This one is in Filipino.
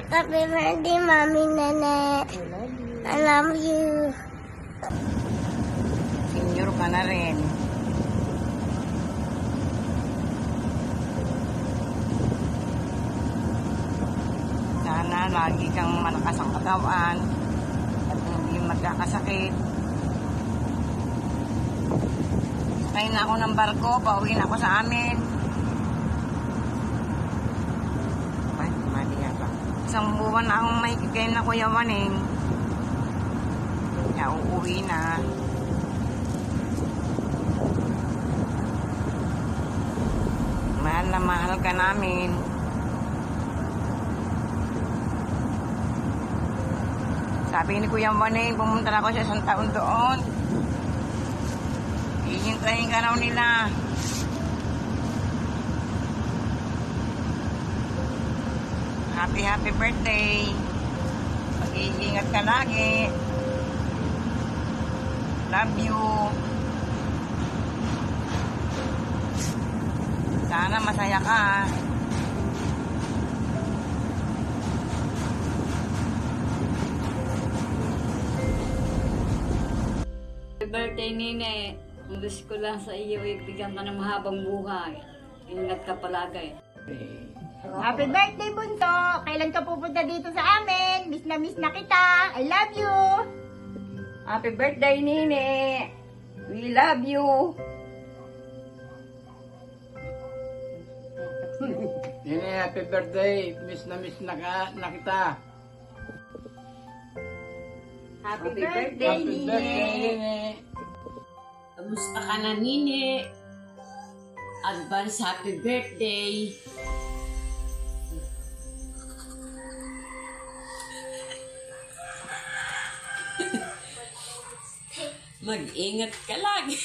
Happy birthday, Mommy Nene. I love you. Senior ka na rin. Sana lagi kang malakas ang katawan at hindi magkakasakit. Sakay na ako ng barko, pauwi na ako sa amin. Ay, mali yata. Isang buwan na akong may kikain na Kuya Waning. Kaya uuwi na. Mahal na mahal ka namin. Sabi ni Kuya Waning, pumunta na ako sa isang taon doon. Hihintayin ka raw nila. Happy birthday. Mag-iingat ka lagi. Love you. Sana masaya ka. Happy birthday, Nene. Ang wish ko lang sa iyo, bigyan ka ng mahabang buhay. Ingat ka palagi. Happy birthday, Bunso! Kailan ka pupunta dito sa amin? Miss na kita! I love you! Happy birthday, Nene. We love you. Nene, happy birthday. Miss na kita. Happy Happy birthday, birthday, Happy birthday, Nene. Kamusta ka na, Nini? Advance happy birthday. Mag-ingat ka lagi.